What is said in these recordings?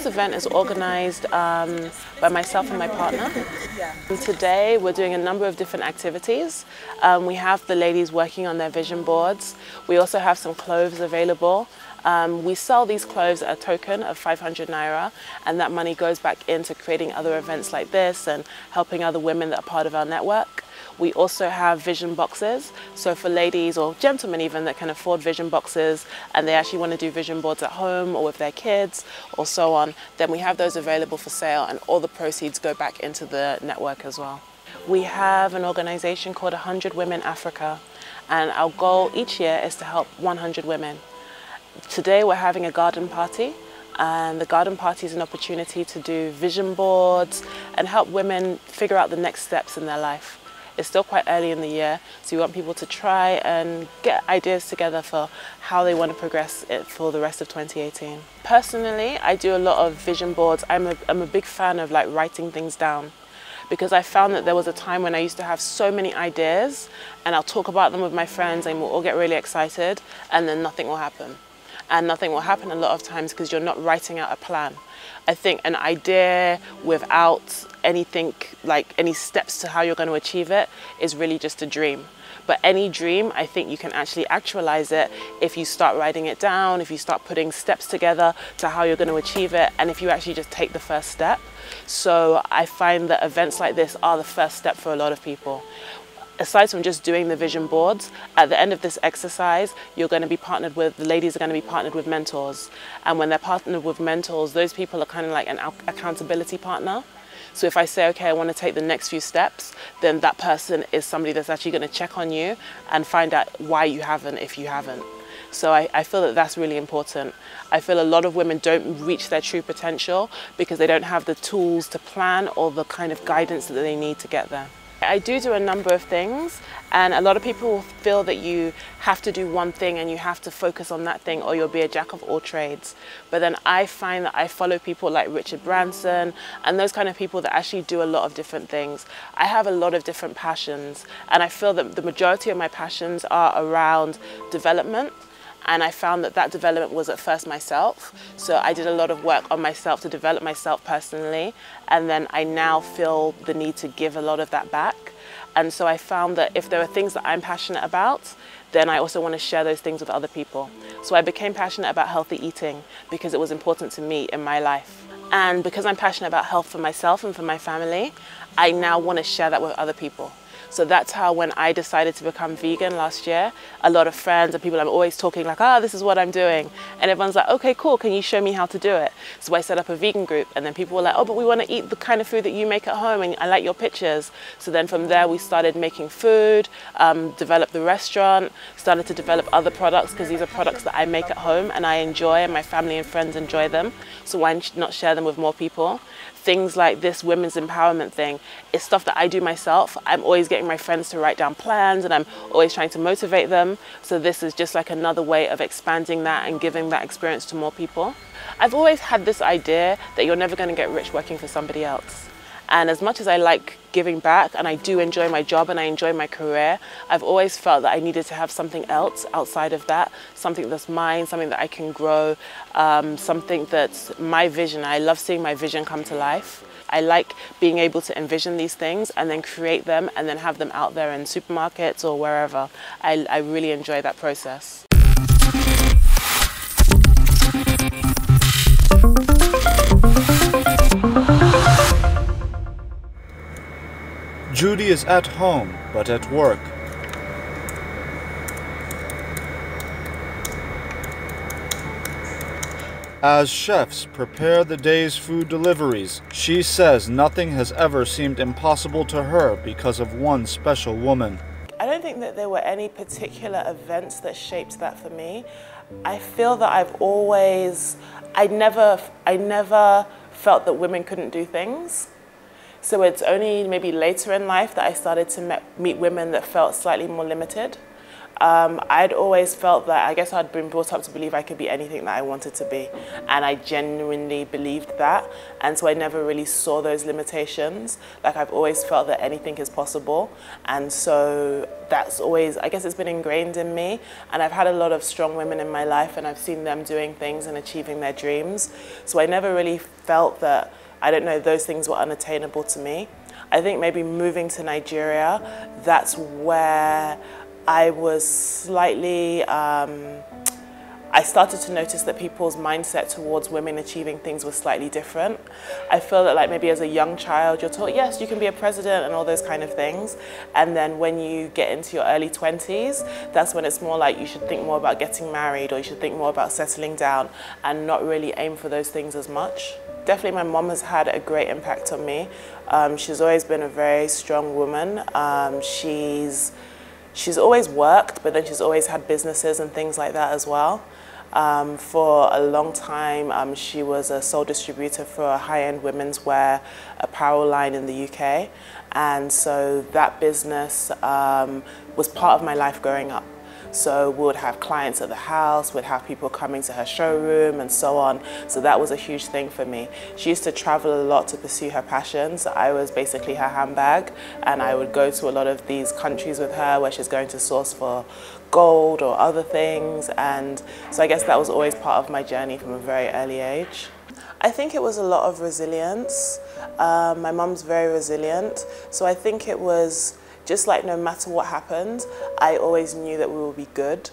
this event is organized by myself and my partner. And today we're doing a number of different activities. We have the ladies working on their vision boards. We also have some clothes available. We sell these clothes at a token of 500 naira, and that money goes back into creating other events like this and helping other women that are part of our network. We also have vision boxes, so for ladies or gentlemen even that can afford vision boxes and they actually want to do vision boards at home or with their kids or so on, then we have those available for sale, and all the proceeds go back into the network as well. We have an organization called 100 Women Africa, and our goal each year is to help 100 women. Today we're having a garden party, and the garden party is an opportunity to do vision boards and help women figure out the next steps in their life. It's still quite early in the year, so we want people to try and get ideas together for how they want to progress it for the rest of 2018. Personally, I do a lot of vision boards. I'm a big fan of like writing things down, because I found that there was a time when I used to have so many ideas and I'll talk about them with my friends and we'll all get really excited, and then nothing will happen. And nothing will happen a lot of times because you're not writing out a plan. I think an idea without anything, like any steps to how you're going to achieve it, is really just a dream. But any dream, I think you can actually actualize it if you start writing it down, if you start putting steps together to how you're going to achieve it, and if you actually just take the first step. So I find that events like this are the first step for a lot of people. Aside from just doing the vision boards, at the end of this exercise, you're going to be partnered with, the ladies are going to be partnered with mentors. And when they're partnered with mentors, those people are kind of like an accountability partner. So if I say, okay, I want to take the next few steps, then that person is somebody that's actually going to check on you and find out why you haven't if you haven't. So I feel that that's really important. I feel a lot of women don't reach their true potential because they don't have the tools to plan or the kind of guidance that they need to get there. I do a number of things, and a lot of people feel that you have to do one thing and you have to focus on that thing or you'll be a jack of all trades. But then I find that I follow people like Richard Branson and those kind of people that actually do a lot of different things. I have a lot of different passions, and I feel that the majority of my passions are around development. And I found that that development was at first myself. So I did a lot of work on myself to develop myself personally. And then I now feel the need to give a lot of that back. And so I found that if there are things that I'm passionate about, then I also want to share those things with other people. So I became passionate about healthy eating because it was important to me in my life. And because I'm passionate about health for myself and for my family, I now want to share that with other people. So that's how, when I decided to become vegan last year, a lot of friends and people I'm always talking like, this is what I'm doing. And everyone's like, okay, cool, can you show me how to do it? So I set up a vegan group, and then people were like, but we want to eat the kind of food that you make at home and I like your pictures. So then from there we started making food, developed the restaurant, started to develop other products because these are products that I make at home and I enjoy and my family and friends enjoy them. So why not share them with more people? Things like this women's empowerment thing is stuff that I do myself. I'm always getting my friends to write down plans and I'm always trying to motivate them. So this is just like another way of expanding that and giving that experience to more people. I've always had this idea that you're never going to get rich working for somebody else. And as much as I like giving back and I do enjoy my job and I enjoy my career, I've always felt that I needed to have something else outside of that, something that's mine, something that I can grow, something that's my vision. I love seeing my vision come to life. I like being able to envision these things and then create them and then have them out there in supermarkets or wherever. I really enjoy that process. Judy is at home, but at work. As chefs prepare the day's food deliveries, she says nothing has ever seemed impossible to her because of one special woman. I don't think that there were any particular events that shaped that for me. I feel that I never felt that women couldn't do things. So it's only maybe later in life that I started to meet women that felt slightly more limited. I'd always felt that, I guess I'd been brought up to believe I could be anything that I wanted to be. And I genuinely believed that. And so I never really saw those limitations. Like, I've always felt that anything is possible. And so that's always, I guess it's been ingrained in me. And I've had a lot of strong women in my life, and I've seen them doing things and achieving their dreams. So I never really felt that, I don't know, those things were unattainable to me. I think maybe moving to Nigeria, that's where I was slightly, I started to notice that people's mindset towards women achieving things was slightly different. I feel that, like, maybe as a young child, you're taught, yes, you can be a president and all those kind of things. And then when you get into your early 20s, that's when it's more like you should think more about getting married, or you should think more about settling down, and not really aim for those things as much. Definitely my mom has had a great impact on me. She's always been a very strong woman. She's always worked, but then she's always had businesses and things like that as well. For a long time, she was a sole distributor for a high-end women's wear apparel line in the UK. And so that business was part of my life growing up. So we would have clients at the house, we'd have people coming to her showroom and so on. So that was a huge thing for me. She used to travel a lot to pursue her passions. I was basically her handbag, and I would go to a lot of these countries with her where she's going to source for gold or other things. And so I guess that was always part of my journey from a very early age. I think it was a lot of resilience. My mum's very resilient. So I think it was just like, no matter what happened, I always knew that we would be good.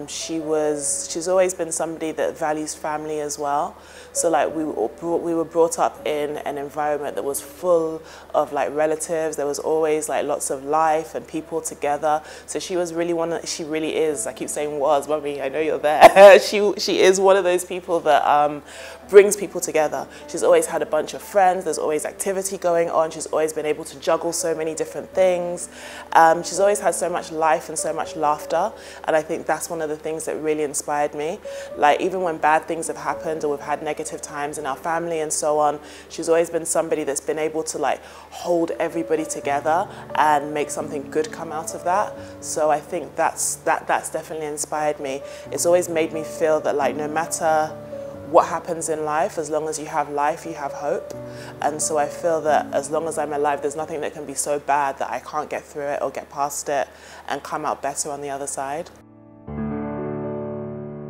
She's always been somebody that values family as well. So like we were brought up in an environment that was full of like relatives. There was always like lots of life and people together. So she was really she really is, I keep saying was, Mummy, I know you're there. she is one of those people that brings people together. She's always had a bunch of friends. There's always activity going on. She's always been able to juggle so many different things. She's always had so much life and so much laughter, and I think that's one of the things that really inspired me. Like, even when bad things have happened or we've had negative times in our family and so on, she's always been somebody that's been able to like hold everybody together and make something good come out of that. So I think that's definitely inspired me. It's always made me feel that, like, no matter what happens in life, as long as you have life, you have hope. And so I feel that as long as I'm alive, there's nothing that can be so bad that I can't get through it or get past it and come out better on the other side.